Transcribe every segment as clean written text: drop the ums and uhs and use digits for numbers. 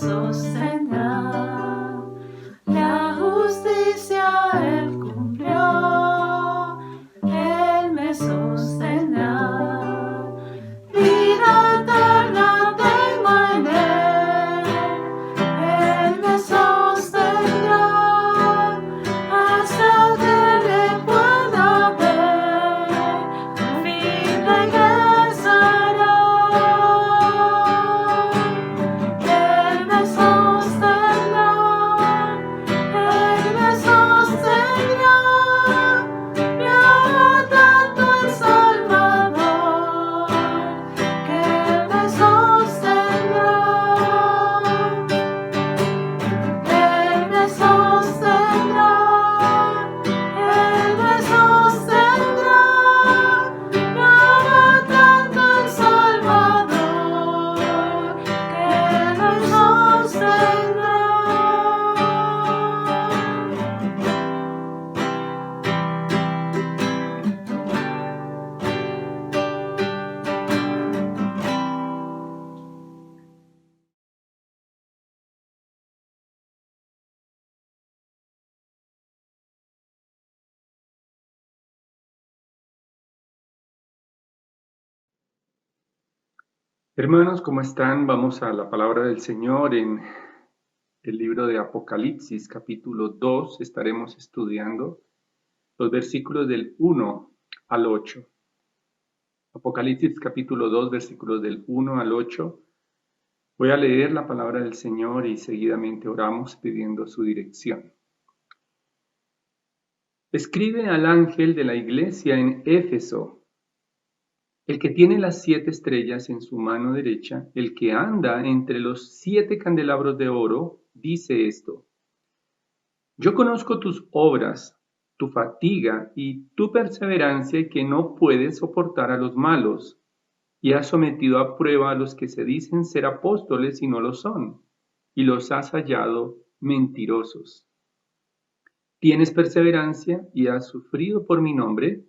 sostendrá. La justicia Él cumplió, Él me sostendrá. Vida eterna tengo en Él me sostendrá. Hasta que le pueda ver, al fin regresará. Él me sostendrá, Él me sostendrá. Me ama tanto el Salvador, que Él me sostendrá. Él me sostendrá, Él me sostendrá. Me ama tanto el Salvador, que Él me sostendrá. Hermanos, ¿cómo están? Vamos a la palabra del Señor en el libro de Apocalipsis, capítulo 2. Estaremos estudiando los versículos del 1 al 8. Apocalipsis, capítulo 2, versículos del 1 al 8. Voy a leer la palabra del Señor y seguidamente oramos pidiendo su dirección. Escribe al ángel de la iglesia en Éfeso: el que tiene las 7 estrellas en su mano derecha, el que anda entre los 7 candelabros de oro, dice esto: yo conozco tus obras, tu fatiga y tu perseverancia, y que no puedes soportar a los malos, y has sometido a prueba a los que se dicen ser apóstoles y no lo son, y los has hallado mentirosos. Tienes perseverancia y has sufrido por mi nombre,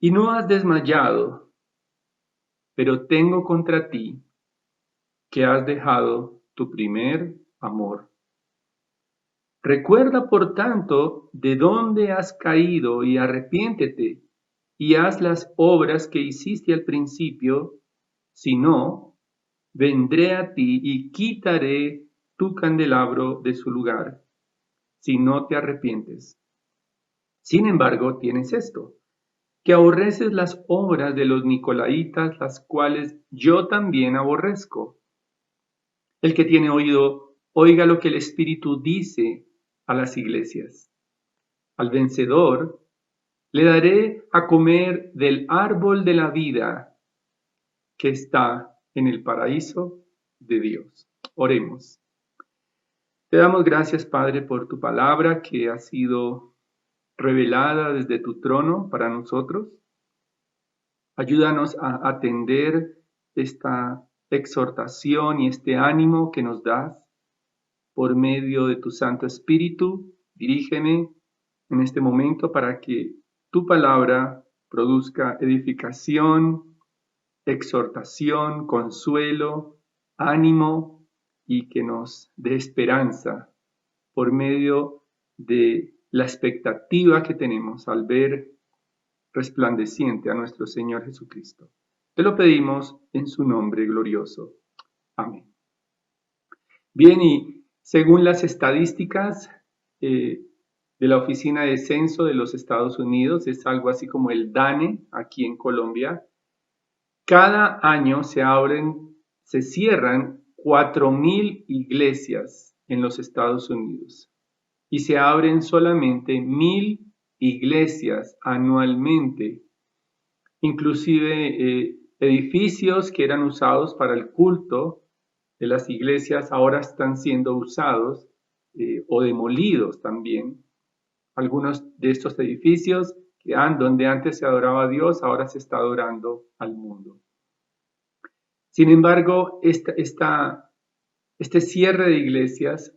y no has desmayado. Pero tengo contra ti que has dejado tu primer amor. Recuerda, por tanto, de dónde has caído y arrepiéntete, y haz las obras que hiciste al principio. Si no, vendré a ti y quitaré tu candelabro de su lugar, si no te arrepientes. Sin embargo, tienes esto, que aborreces las obras de los nicolaítas, las cuales yo también aborrezco. El que tiene oído, oiga lo que el Espíritu dice a las iglesias. Al vencedor le daré a comer del árbol de la vida que está en el paraíso de Dios. Oremos. Te damos gracias, Padre, por tu palabra que ha sido revelada desde tu trono para nosotros. Ayúdanos a atender esta exhortación y este ánimo que nos das por medio de tu Santo Espíritu. Dirígeme en este momento para que tu palabra produzca edificación, exhortación, consuelo, ánimo, y que nos dé esperanza por medio de la expectativa que tenemos al ver resplandeciente a nuestro Señor Jesucristo. Te lo pedimos en su nombre glorioso. Amén. Bien, y según las estadísticas de la Oficina de Censo de los Estados Unidos, es algo así como el DANE aquí en Colombia, cada año se cierran 4.000 iglesias en los Estados Unidos y se abren solamente 1.000 iglesias anualmente. Inclusive edificios que eran usados para el culto de las iglesias ahora están siendo usados o demolidos también. Algunos de estos edificios donde antes se adoraba a Dios, ahora se está adorando al mundo. Sin embargo, este cierre de iglesias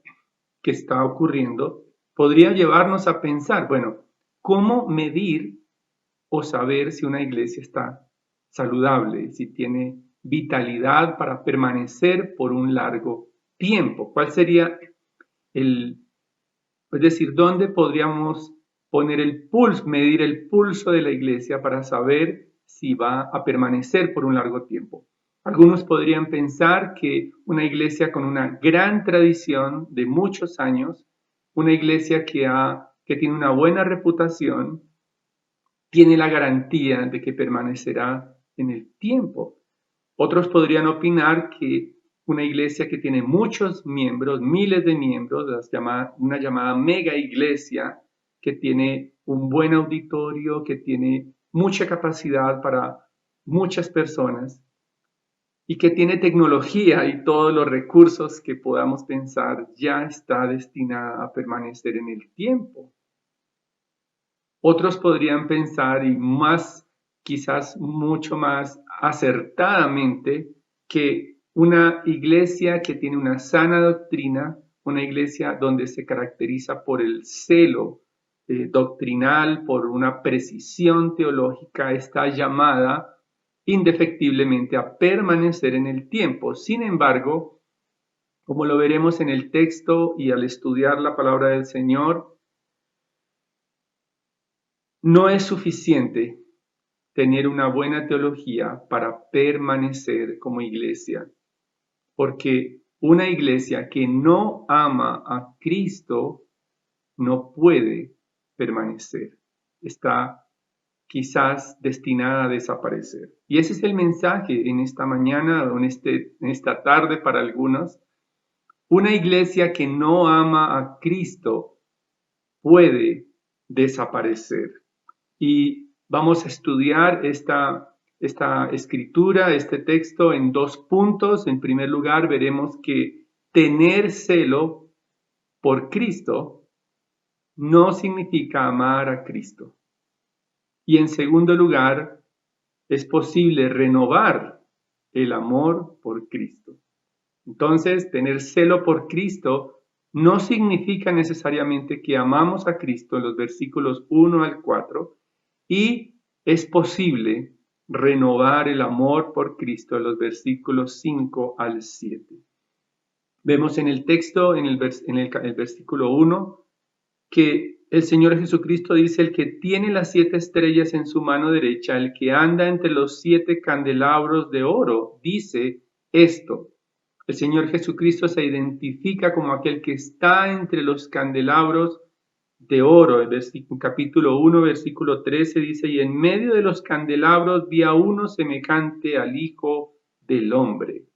que está ocurriendo podría llevarnos a pensar, bueno, ¿cómo medir o saber si una iglesia está saludable, si tiene vitalidad para permanecer por un largo tiempo. ¿Cuál sería es decir, dónde podríamos poner el pulso, medir el pulso de la iglesia para saber si va a permanecer por un largo tiempo? Algunos podrían pensar que una iglesia con una gran tradición de muchos años, una iglesia que tiene una buena reputación, tiene la garantía de que permanecerá en el tiempo. Otros podrían opinar que una iglesia que tiene muchos miembros, miles de miembros, una llamada mega iglesia, que tiene un buen auditorio, que tiene mucha capacidad para muchas personas y que tiene tecnología y todos los recursos que podamos pensar, ya está destinada a permanecer en el tiempo. Otros podrían pensar, y quizás mucho más acertadamente, que una iglesia que tiene una sana doctrina, una iglesia donde se caracteriza por el celo doctrinal, por una precisión teológica, está llamada indefectiblemente a permanecer en el tiempo. Sin embargo, como lo veremos en el texto y al estudiar la palabra del Señor, no es suficiente tener una buena teología para permanecer como iglesia, porque una iglesia que no ama a Cristo no puede permanecer, está quizás destinada a desaparecer. Y ese es el mensaje en esta mañana o en esta tarde para algunos. Una iglesia que no ama a Cristo puede desaparecer. Y vamos a estudiar esta escritura, este texto en 2 puntos. En primer lugar, veremos que tener celo por Cristo no significa amar a Cristo. Y en segundo lugar, es posible renovar el amor por Cristo. Entonces, tener celo por Cristo no significa necesariamente que amamos a Cristo en los versículos 1 al 4, y es posible renovar el amor por Cristo en los versículos 5 al 7. Vemos en el texto, en el versículo 1, que el Señor Jesucristo dice: el que tiene las 7 estrellas en su mano derecha, el que anda entre los 7 candelabros de oro, dice esto. El Señor Jesucristo se identifica como aquel que está entre los candelabros de oro. En capítulo 1, versículo 13 dice: y en medio de los candelabros vi a uno semejante al Hijo del Hombre.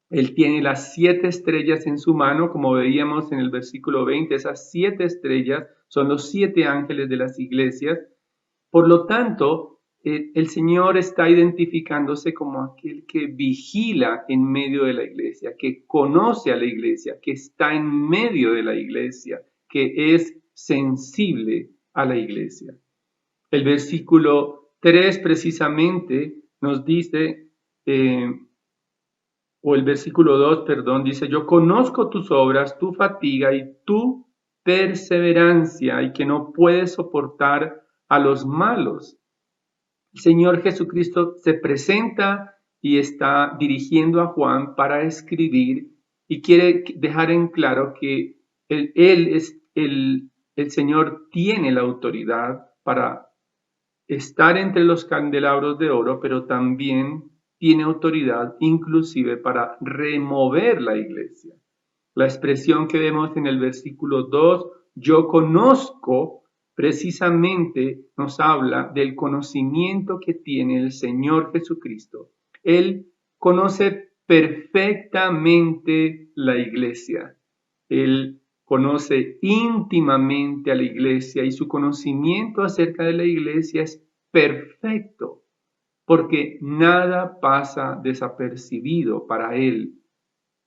Él tiene las 7 estrellas en su mano, como veíamos en el versículo 20. Esas 7 estrellas son los 7 ángeles de las iglesias. Por lo tanto, el Señor está identificándose como aquel que vigila en medio de la iglesia, que conoce a la iglesia, que está en medio de la iglesia, que es sensible a la iglesia. El versículo 3 precisamente nos dice, o el versículo 2, perdón, dice: yo conozco tus obras, tu fatiga y tu perseverancia, y que no puedes soportar a los malos. El Señor Jesucristo se presenta y está dirigiendo a Juan para escribir, y quiere dejar en claro que el Señor tiene la autoridad para estar entre los candelabros de oro, pero también tiene autoridad inclusive para remover la iglesia. La expresión que vemos en el versículo 2, yo conozco, precisamente nos habla del conocimiento que tiene el Señor Jesucristo. Él conoce perfectamente la iglesia. Él conoce íntimamente a la iglesia, y su conocimiento acerca de la iglesia es perfecto, porque nada pasa desapercibido para él.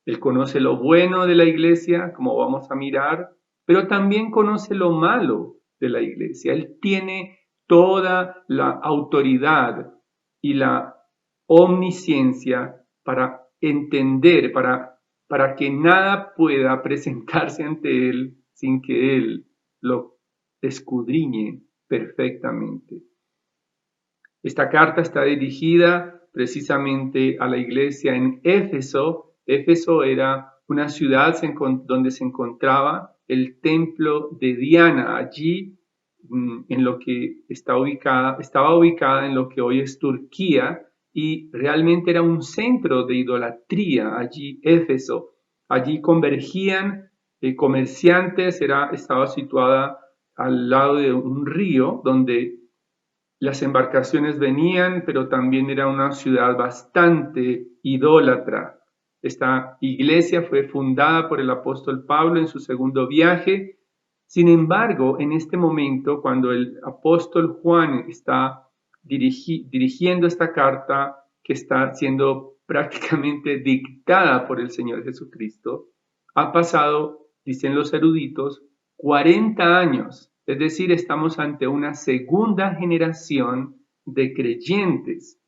Él conoce lo bueno de la iglesia, como vamos a mirar, pero también conoce lo malo de la iglesia. Él tiene toda la autoridad y la omnisciencia para entender, para que nada pueda presentarse ante él sin que él lo escudriñe perfectamente. Esta carta está dirigida precisamente a la iglesia en Éfeso. Éfeso era una ciudad donde se encontraba el templo de Diana. Allí, en lo que estaba ubicada en lo que hoy es Turquía, y realmente era un centro de idolatría allí, Éfeso. Allí convergían comerciantes, estaba situada al lado de un río donde las embarcaciones venían, pero también era una ciudad bastante idólatra. Esta iglesia fue fundada por el apóstol Pablo en su segundo viaje. Sin embargo, en este momento, cuando el apóstol Juan está dirigiendo esta carta que está siendo prácticamente dictada por el Señor Jesucristo, ha pasado, dicen los eruditos, 40 años, es decir, estamos ante una segunda generación de creyentes.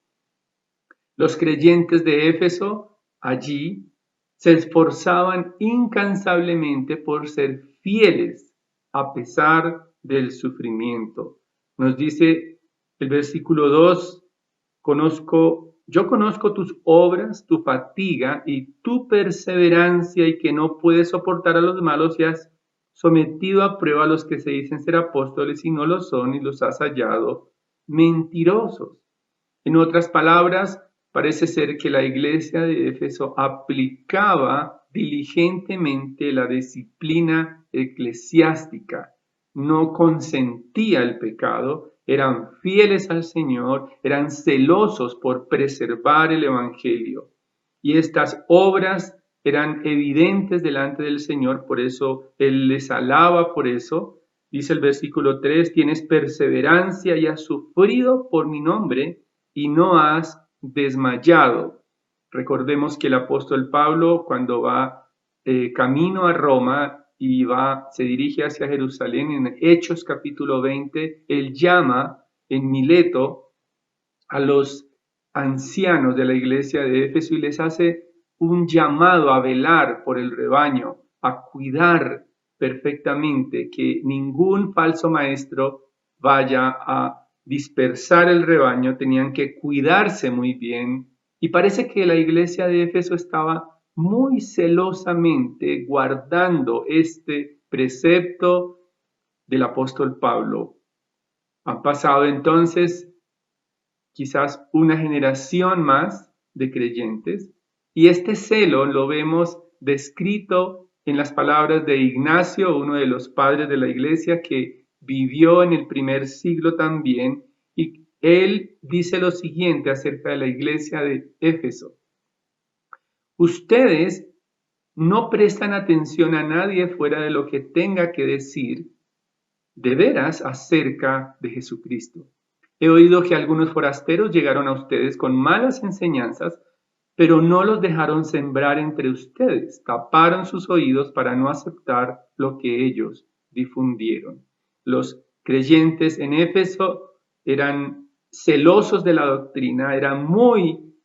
Los creyentes de Éfeso allí se esforzaban incansablemente por ser fieles a pesar del sufrimiento. Nos dice el versículo 2, yo conozco tus obras, tu fatiga y tu perseverancia y que no puedes soportar a los malos y has sometido a prueba a los que se dicen ser apóstoles y no lo son y los has hallado mentirosos. En otras palabras, parece ser que la iglesia de Éfeso aplicaba diligentemente la disciplina eclesiástica, no consentía el pecado, eran fieles al Señor, eran celosos por preservar el Evangelio. Y estas obras eran evidentes delante del Señor, por eso Él les alaba por eso. Dice el versículo 3, tienes perseverancia y has sufrido por mi nombre y no has desmayado. Recordemos que el apóstol Pablo, cuando va camino a Roma y se dirige hacia Jerusalén, en Hechos capítulo 20, él llama en Mileto a los ancianos de la iglesia de Éfeso y les hace un llamado a velar por el rebaño, a cuidar perfectamente, que ningún falso maestro vaya a dispersar el rebaño, tenían que cuidarse muy bien. Y parece que la iglesia de Éfeso estaba muy celosamente guardando este precepto del apóstol Pablo. Han pasado entonces quizás una generación más de creyentes y este celo lo vemos descrito en las palabras de Ignacio, uno de los padres de la iglesia que vivió en el primer siglo también, y él dice lo siguiente acerca de la iglesia de Éfeso. Ustedes no prestan atención a nadie fuera de lo que tenga que decir de veras acerca de Jesucristo. He oído que algunos forasteros llegaron a ustedes con malas enseñanzas, pero no los dejaron sembrar entre ustedes, taparon sus oídos para no aceptar lo que ellos difundieron. Los creyentes en Éfeso eran celosos de la doctrina, eran muy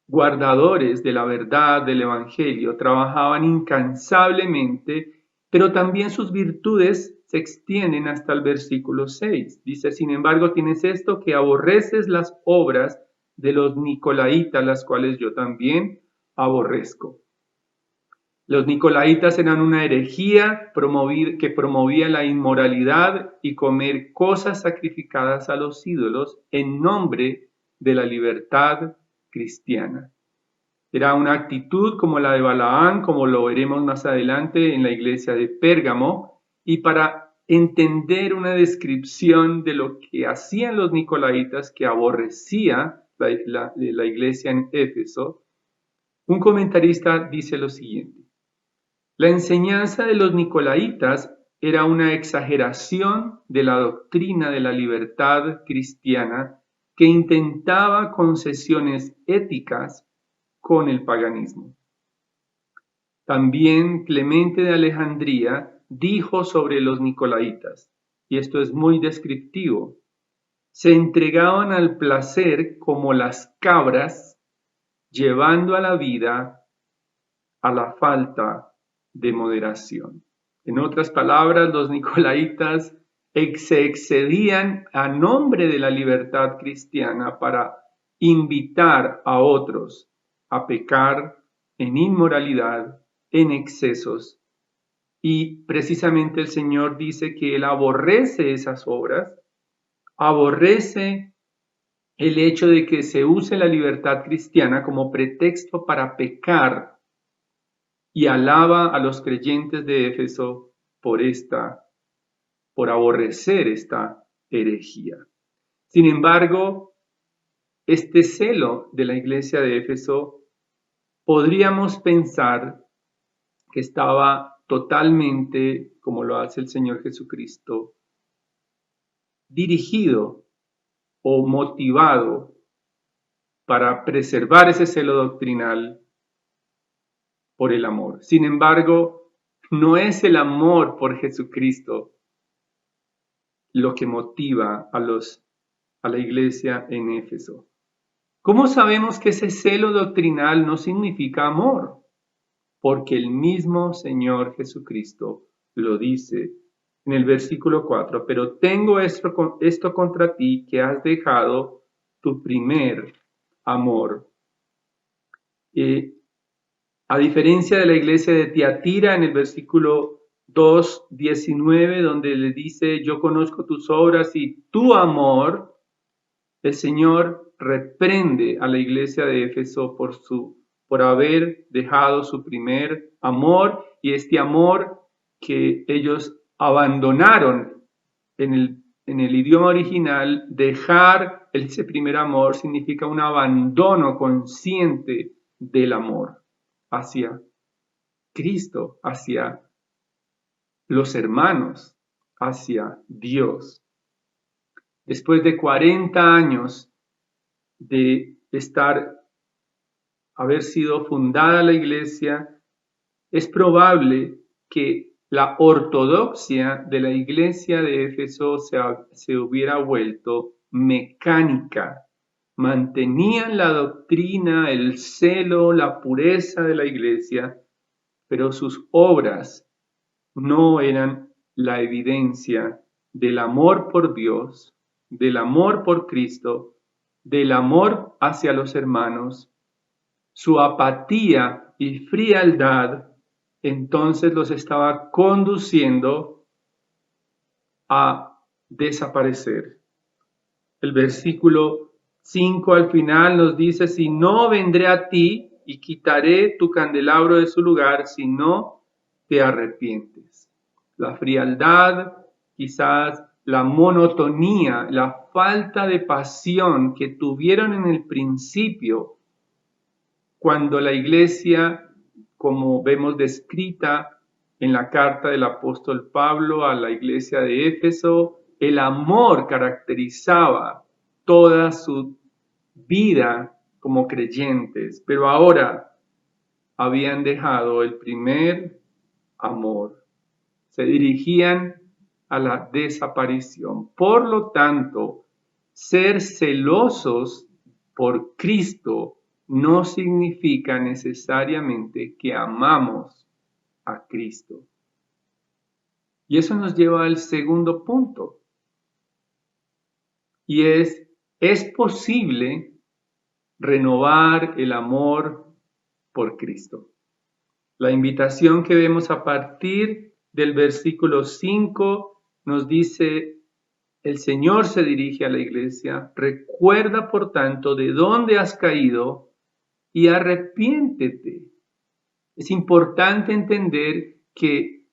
guardadores de la verdad del Evangelio, trabajaban incansablemente, pero también sus virtudes se extienden hasta el versículo 6. Dice, sin embargo, tienes esto, que aborreces las obras de los nicolaitas, las cuales yo también aborrezco. Los nicolaitas eran una herejía que promovía la inmoralidad y comer cosas sacrificadas a los ídolos en nombre de la libertad cristiana. Era una actitud como la de Balaán, como lo veremos más adelante en la iglesia de Pérgamo, y para entender una descripción de lo que hacían los nicolaitas, que aborrecía la iglesia en Éfeso, un comentarista dice lo siguiente: la enseñanza de los nicolaitas era una exageración de la doctrina de la libertad cristiana que intentaba concesiones éticas con el paganismo. También Clemente de Alejandría dijo sobre los nicolaitas, y esto es muy descriptivo, se entregaban al placer como las cabras, llevando a la vida a la falta de moderación. En otras palabras, los nicolaitas se excedían a nombre de la libertad cristiana para invitar a otros a pecar en inmoralidad, en excesos. Y precisamente el Señor dice que Él aborrece esas obras, aborrece el hecho de que se use la libertad cristiana como pretexto para pecar, y alaba a los creyentes de Éfeso por aborrecer esta herejía. Sin embargo, este celo de la iglesia de Éfeso podríamos pensar que estaba totalmente, como lo hace el Señor Jesucristo, dirigido o motivado para preservar ese celo doctrinal por el amor. Sin embargo, no es el amor por Jesucristo lo que motiva a la iglesia en Éfeso. ¿Cómo sabemos que ese celo doctrinal no significa amor? Porque el mismo Señor Jesucristo lo dice en el versículo 4, pero tengo esto contra ti, que has dejado tu primer amor. A diferencia de la iglesia de Tiatira, en el versículo 2:19, donde le dice, yo conozco tus obras y tu amor, el Señor reprende a la iglesia de Éfeso por haber dejado su primer amor, y este amor que ellos abandonaron en el idioma original. Dejar ese primer amor significa un abandono consciente del amor hacia Cristo, hacia los hermanos, hacia Dios. Después de 40 años de haber sido fundada la iglesia, es probable que la ortodoxia de la iglesia de Éfeso se hubiera vuelto mecánica. Mantenían la doctrina, el celo, la pureza de la iglesia, pero sus obras no eran la evidencia del amor por Dios, del amor por Cristo, del amor hacia los hermanos. Su apatía y frialdad entonces los estaba conduciendo a desaparecer. El versículo 5 al final nos dice, si no, vendré a ti y quitaré tu candelabro de su lugar, si no te arrepientes. La frialdad, quizás la monotonía, la falta de pasión que tuvieron en el principio, cuando la iglesia, como vemos descrita en la carta del apóstol Pablo a la iglesia de Éfeso, el amor caracterizaba toda su vida como creyentes, pero ahora habían dejado el primer amor, se dirigían a la desaparición. Por lo tanto, ser celosos por Cristo no significa necesariamente que amamos a Cristo. Y eso nos lleva al segundo punto. Y es posible renovar el amor por Cristo. La invitación que vemos a partir del versículo 5 nos dice, el Señor se dirige a la iglesia, recuerda por tanto de dónde has caído y arrepiéntete. Es importante entender que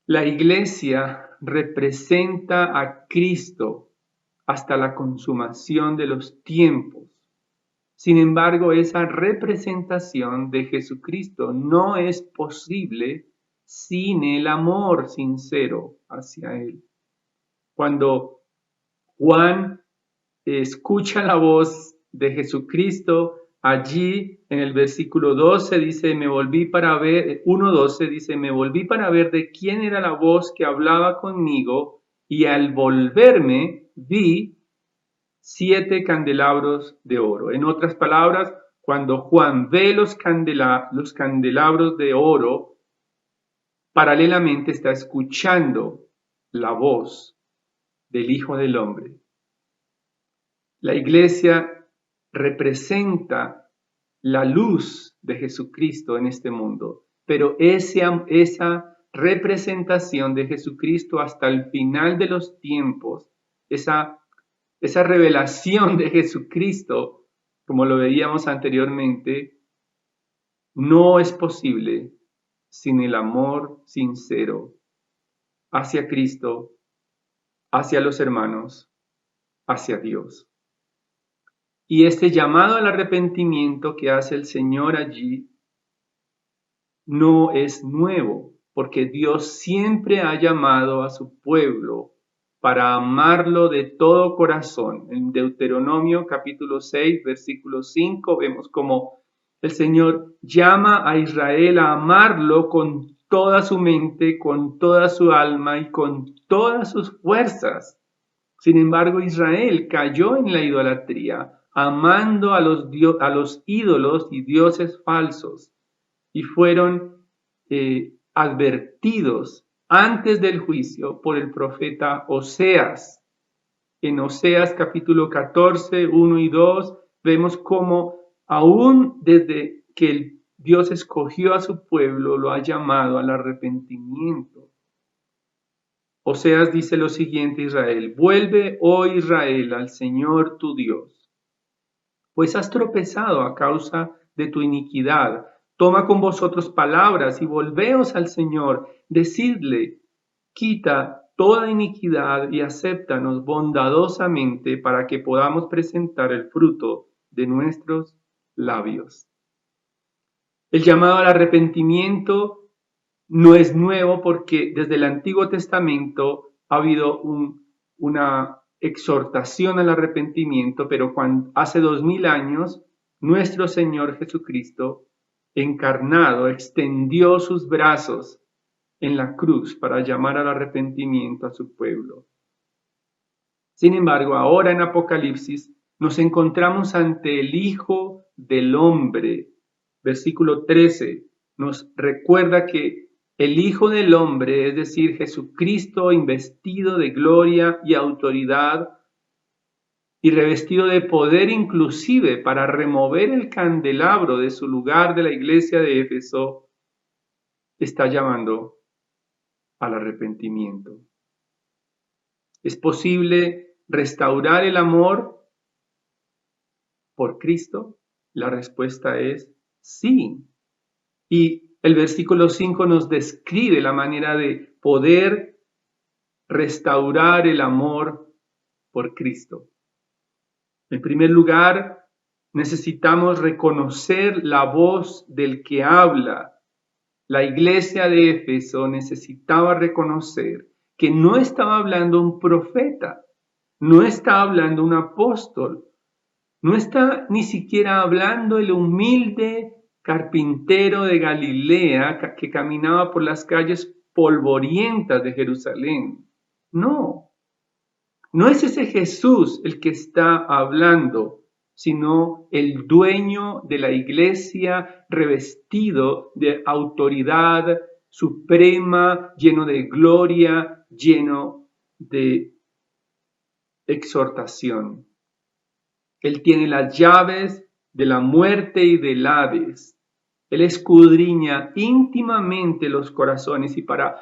la iglesia representa a Cristo hasta la consumación de los tiempos. Sin embargo, esa representación de Jesucristo no es posible sin el amor sincero hacia Él. Cuando Juan escucha la voz de Jesucristo, allí en el versículo 12 dice, 1:12 dice, me volví para ver de quién era la voz que hablaba conmigo, y al volverme vi 7 candelabros de oro. En otras palabras, cuando Juan ve los candelabros de oro, paralelamente está escuchando la voz del Hijo del Hombre. La iglesia representa la luz de Jesucristo en este mundo. Pero esa representación de Jesucristo hasta el final de los tiempos, esa revelación de Jesucristo, como lo veíamos anteriormente, no es posible sin el amor sincero hacia Cristo, hacia los hermanos, hacia Dios. Y este llamado al arrepentimiento que hace el Señor allí no es nuevo, porque Dios siempre ha llamado a su pueblo para amarlo de todo corazón. En Deuteronomio capítulo 6, versículo 5, vemos como el Señor llama a Israel a amarlo con toda su mente, con toda su alma y con todas sus fuerzas. Sin embargo, Israel cayó en la idolatría, amando a los ídolos y dioses falsos, y fueron advertidos antes del juicio por el profeta Oseas. En Oseas capítulo 14, 1 y 2, vemos cómo aún desde que Dios escogió a su pueblo, lo ha llamado al arrepentimiento. Oseas dice lo siguiente: Israel, vuelve, oh Israel, al Señor tu Dios, pues has tropezado a causa de tu iniquidad. Toma con vosotros palabras y volveos al Señor. Decidle, quita toda iniquidad y acéptanos bondadosamente para que podamos presentar el fruto de nuestros labios. El llamado al arrepentimiento no es nuevo porque desde el Antiguo Testamento ha habido una exhortación al arrepentimiento, pero hace 2000 años nuestro Señor Jesucristo encarnado extendió sus brazos en la cruz para llamar al arrepentimiento a su pueblo. Sin embargo, ahora en Apocalipsis nos encontramos ante el Hijo del Hombre. Versículo 13 nos recuerda que el Hijo del Hombre, es decir, Jesucristo investido de gloria y autoridad y revestido de poder inclusive para remover el candelabro de su lugar de la iglesia de Éfeso, está llamando al arrepentimiento. ¿Es posible restaurar el amor por Cristo? La respuesta es sí. Y el versículo 5 nos describe la manera de poder restaurar el amor por Cristo. En primer lugar, necesitamos reconocer la voz del que habla. La iglesia de Éfeso necesitaba reconocer que no estaba hablando un profeta, no está hablando un apóstol, no está ni siquiera hablando el humilde carpintero de Galilea que caminaba por las calles polvorientas de Jerusalén. No es ese Jesús el que está hablando, sino el dueño de la iglesia revestido de autoridad suprema, lleno de gloria, lleno de exhortación. Él tiene las llaves de la muerte y del Hades. Él escudriña íntimamente los corazones y para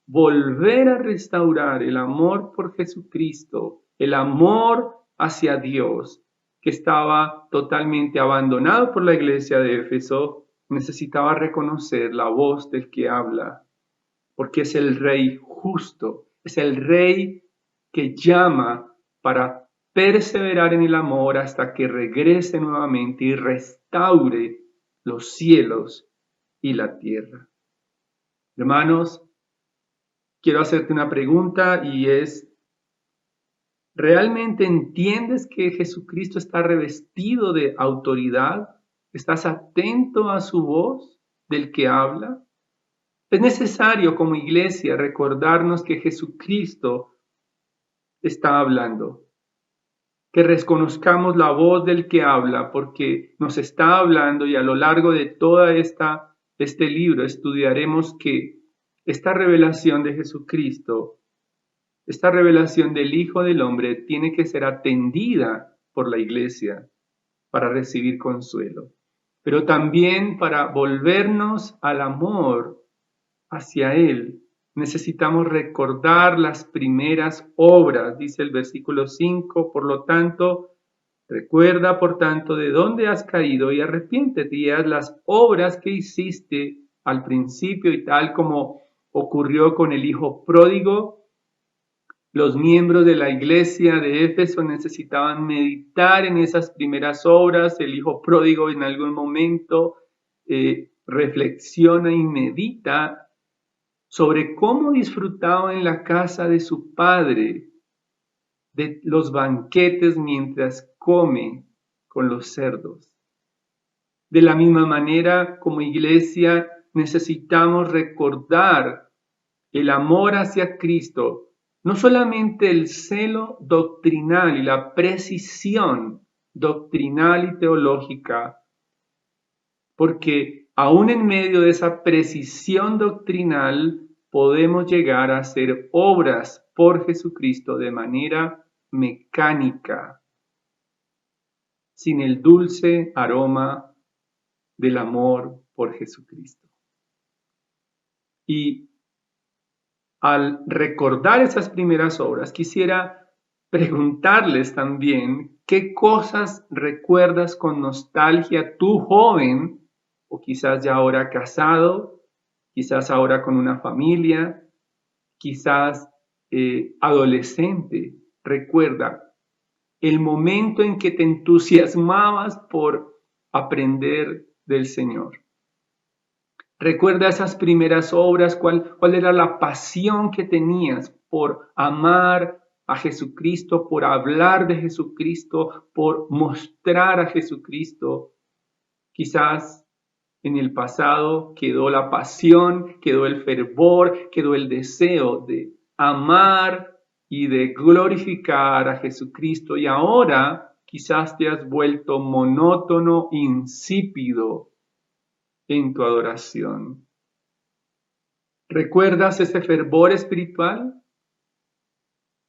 volver a restaurar el amor por Jesucristo, el amor hacia Dios, que estaba totalmente abandonado por la iglesia de Éfeso, necesitaba reconocer la voz del que habla, porque es el Rey justo, es el Rey que llama para perseverar en el amor hasta que regrese nuevamente y restaure los cielos y la tierra. Hermanos, quiero hacerte una pregunta y es: ¿realmente entiendes que Jesucristo está revestido de autoridad? ¿Estás atento a su voz del que habla? Es necesario como iglesia recordarnos que Jesucristo está hablando, que reconozcamos la voz del que habla porque nos está hablando, y a lo largo de toda este libro estudiaremos que esta revelación de Jesucristo, esta revelación del Hijo del Hombre, tiene que ser atendida por la iglesia para recibir consuelo. pero también para volvernos al amor hacia Él. Necesitamos recordar las primeras obras, dice el versículo 5, por lo tanto, recuerda por tanto de dónde has caído y arrepiéntete y haz las obras que hiciste al principio, y tal como ocurrió con el hijo pródigo. Los miembros de la iglesia de Éfeso necesitaban meditar en esas primeras obras. El hijo pródigo en algún momento reflexiona y medita sobre cómo disfrutaba en la casa de su padre de los banquetes mientras come con los cerdos. De la misma manera, como iglesia, necesitamos recordar el amor hacia Cristo, no solamente el celo doctrinal y la precisión doctrinal y teológica, porque aún en medio de esa precisión doctrinal podemos llegar a hacer obras por Jesucristo de manera mecánica, sin el dulce aroma del amor por Jesucristo. Y al recordar esas primeras obras, quisiera preguntarles también qué cosas recuerdas con nostalgia tú, joven, o quizás ya ahora casado, quizás ahora con una familia, quizás adolescente. Recuerda el momento en que te entusiasmabas por aprender del Señor. Recuerda esas primeras obras, cuál era la pasión que tenías por amar a Jesucristo, por hablar de Jesucristo, por mostrar a Jesucristo. Quizás en el pasado quedó la pasión, quedó el fervor, quedó el deseo de amar y de glorificar a Jesucristo, y ahora quizás te has vuelto monótono, insípido en tu adoración. ¿Recuerdas ese fervor espiritual?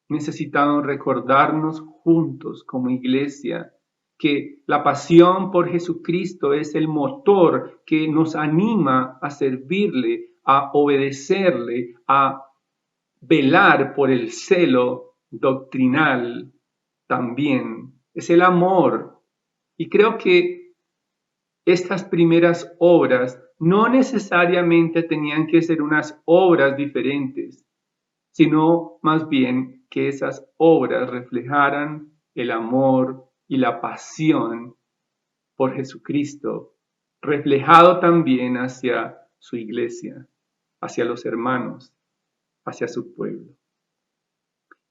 Necesitamos recordarnos juntos como iglesia que la pasión por Jesucristo es el motor que nos anima a servirle, a obedecerle, a velar por el celo doctrinal también. Es el amor. Y creo que estas primeras obras no necesariamente tenían que ser unas obras diferentes, sino más bien que esas obras reflejaran el amor y la pasión por Jesucristo, reflejado también hacia su iglesia, hacia los hermanos, hacia su pueblo.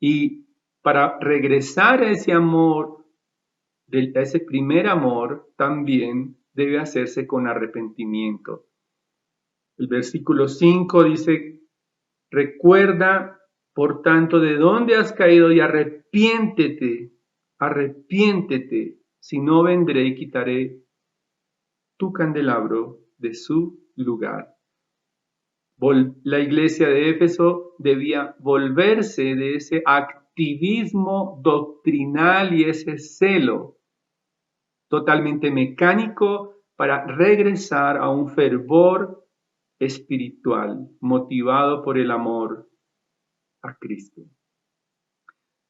Y para regresar a ese amor, a ese primer amor, también debe hacerse con arrepentimiento. El versículo 5 dice: recuerda, por tanto, de dónde has caído y arrepiéntete, si no vendré y quitaré tu candelabro de su lugar. La iglesia de Éfeso debía volverse de ese activismo doctrinal y ese celo totalmente mecánico para regresar a un fervor espiritual motivado por el amor a Cristo.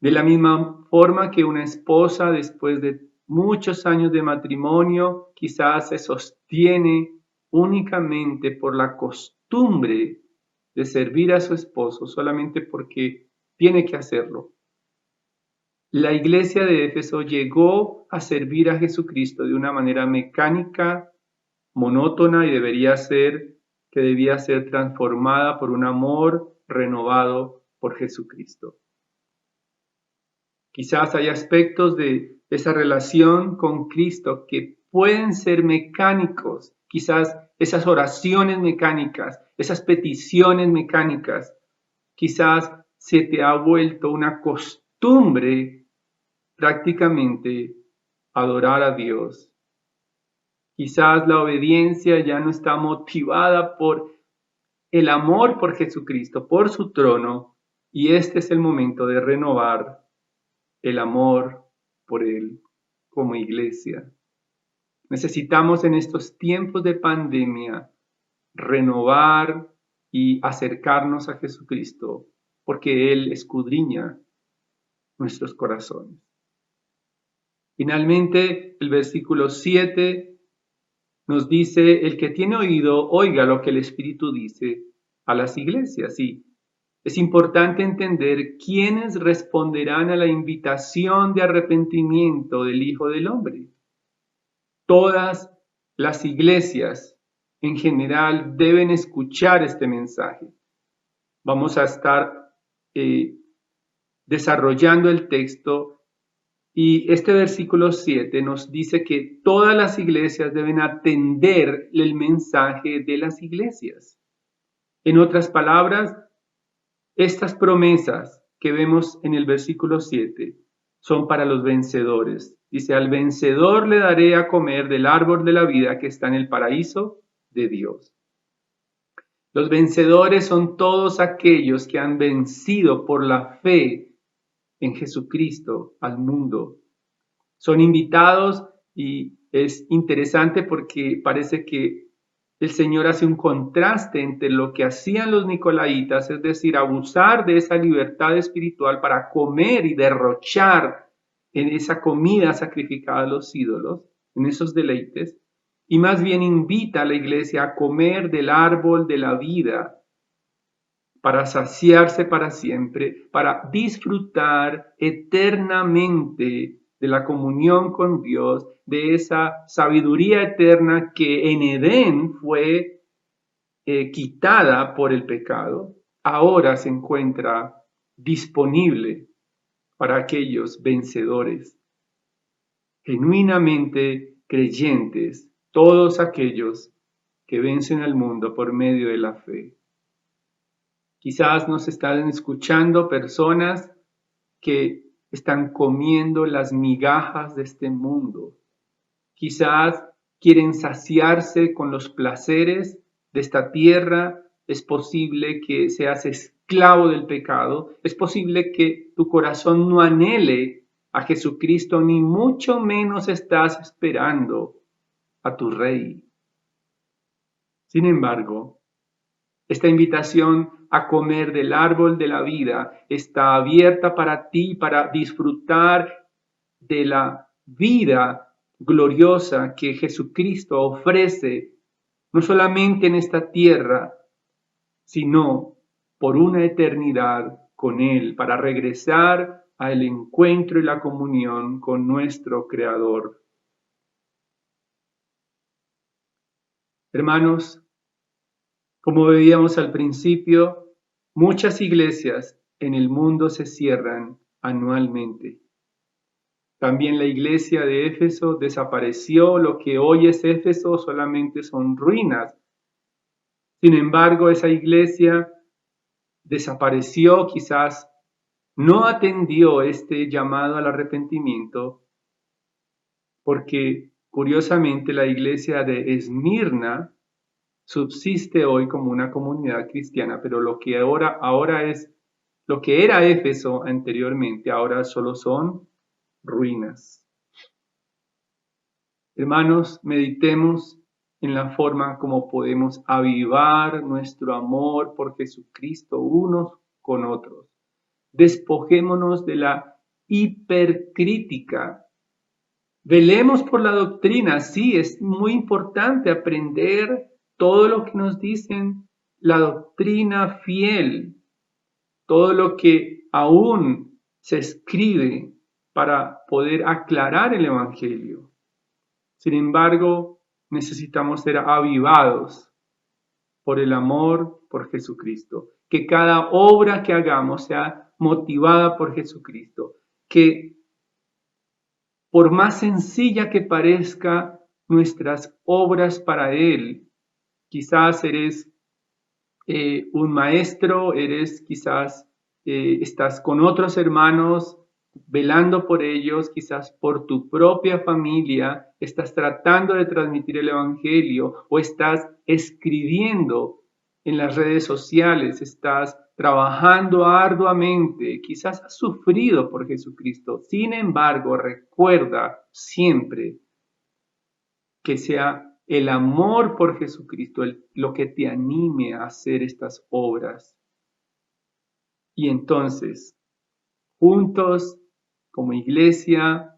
De la misma forma que una esposa, después de muchos años de matrimonio, quizás se sostiene únicamente por la costumbre de servir a su esposo solamente porque tiene que hacerlo. La iglesia de Éfeso llegó a servir a Jesucristo de una manera mecánica, monótona, y debía ser transformada por un amor renovado por Jesucristo. Quizás hay aspectos de esa relación con Cristo que pueden ser mecánicos, quizás esas oraciones mecánicas, esas peticiones mecánicas, quizás se te ha vuelto una costumbre prácticamente adorar a Dios. Quizás la obediencia ya no está motivada por el amor por Jesucristo, por su trono, y este es el momento de renovar el amor por Él como iglesia. Necesitamos en estos tiempos de pandemia renovar y acercarnos a Jesucristo, porque Él escudriña nuestros corazones. Finalmente, el versículo 7 nos dice: el que tiene oído, oiga lo que el Espíritu dice a las iglesias. Y es importante entender quiénes responderán a la invitación de arrepentimiento del Hijo del Hombre. Todas las iglesias en general deben escuchar este mensaje. Vamos a estar desarrollando el texto, y este versículo 7 nos dice que todas las iglesias deben atender el mensaje de las iglesias. En otras palabras, estas promesas que vemos en el versículo 7 son para los vencedores. Dice: al vencedor le daré a comer del árbol de la vida que está en el paraíso de Dios. Los vencedores son todos aquellos que han vencido por la fe en Jesucristo al mundo. Son invitados, y es interesante porque parece que el Señor hace un contraste entre lo que hacían los nicolaitas, es decir, abusar de esa libertad espiritual para comer y derrochar en esa comida sacrificada a los ídolos, en esos deleites, y más bien invita a la iglesia a comer del árbol de la vida, para saciarse para siempre, para disfrutar eternamente de la comunión con Dios, de esa sabiduría eterna que en Edén fue quitada por el pecado, ahora se encuentra disponible para aquellos vencedores, genuinamente creyentes, todos aquellos que vencen al mundo por medio de la fe. Quizás nos están escuchando personas que están comiendo las migajas de este mundo. Quizás quieren saciarse con los placeres de esta tierra. Es posible que seas esclavo del pecado. Es posible que tu corazón no anhele a Jesucristo, ni mucho menos estás esperando a tu Rey. Sin embargo, esta invitación a comer del árbol de la vida está abierta para ti, para disfrutar de la vida gloriosa que Jesucristo ofrece, no solamente en esta tierra, sino por una eternidad con Él, para regresar al encuentro y la comunión con nuestro Creador. Hermanos, como veíamos al principio, muchas iglesias en el mundo se cierran anualmente. También la iglesia de Éfeso desapareció. Lo que hoy es Éfeso solamente son ruinas. Sin embargo, esa iglesia desapareció, quizás no atendió este llamado al arrepentimiento, porque curiosamente la iglesia de Esmirna subsiste hoy como una comunidad cristiana, pero lo que ahora es, lo que era Éfeso anteriormente, ahora solo son ruinas. Hermanos, meditemos en la forma como podemos avivar nuestro amor por Jesucristo unos con otros. Despojémonos de la hipercrítica. Velemos por la doctrina. Sí, es muy importante aprender todo lo que nos dicen, la doctrina fiel, todo lo que aún se escribe para poder aclarar el Evangelio. Sin embargo, necesitamos ser avivados por el amor por Jesucristo. Que cada obra que hagamos sea motivada por Jesucristo. Que por más sencilla que parezca nuestras obras para Él, quizás eres un maestro, quizás estás con otros hermanos velando por ellos, quizás por tu propia familia, estás tratando de transmitir el Evangelio, o estás escribiendo en las redes sociales, estás trabajando arduamente, quizás has sufrido por Jesucristo. Sin embargo, recuerda siempre que sea el amor por Jesucristo lo que te anime a hacer estas obras. Y entonces, juntos, como iglesia,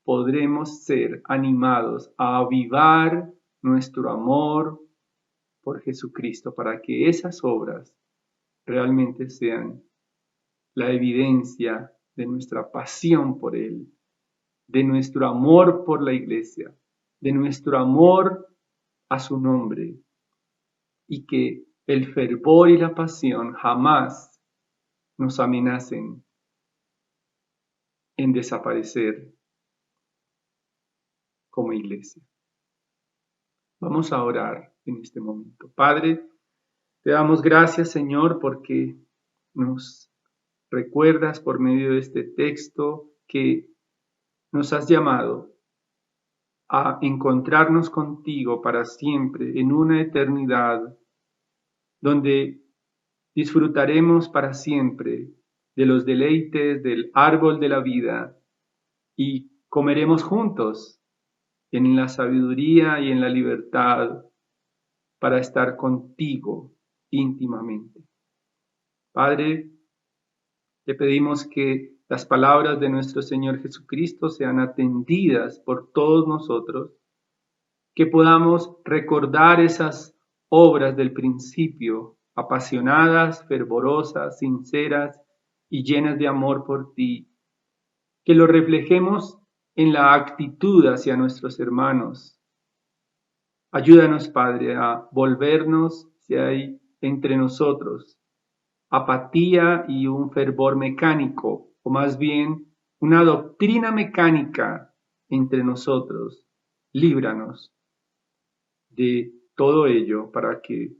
podremos ser animados a avivar nuestro amor por Jesucristo para que esas obras realmente sean la evidencia de nuestra pasión por Él, de nuestro amor por la iglesia, de nuestro amor a su nombre, y que el fervor y la pasión jamás nos amenacen en desaparecer como iglesia. Vamos a orar en este momento. Padre, te damos gracias, Señor, porque nos recuerdas por medio de este texto que nos has llamado a encontrarnos contigo para siempre en una eternidad donde disfrutaremos para siempre de los deleites del árbol de la vida y comeremos juntos en la sabiduría y en la libertad para estar contigo íntimamente. Padre, te pedimos que las palabras de nuestro Señor Jesucristo sean atendidas por todos nosotros, que podamos recordar esas obras del principio, apasionadas, fervorosas, sinceras y llenas de amor por ti, que lo reflejemos en la actitud hacia nuestros hermanos. Ayúdanos, Padre, a volvernos, si hay entre nosotros, apatía y un fervor mecánico, o más bien una doctrina mecánica entre nosotros. Líbranos de todo ello para que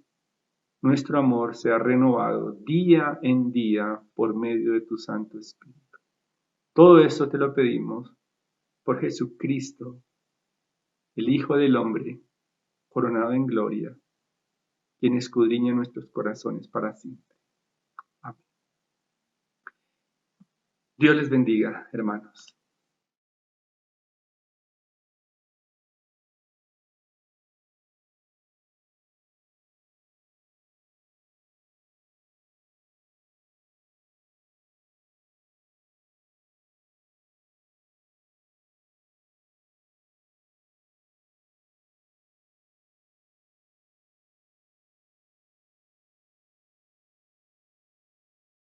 nuestro amor sea renovado día en día por medio de tu Santo Espíritu. Todo eso te lo pedimos por Jesucristo, el Hijo del Hombre, coronado en gloria, quien escudriña nuestros corazones para siempre. Amén. Dios les bendiga, hermanos.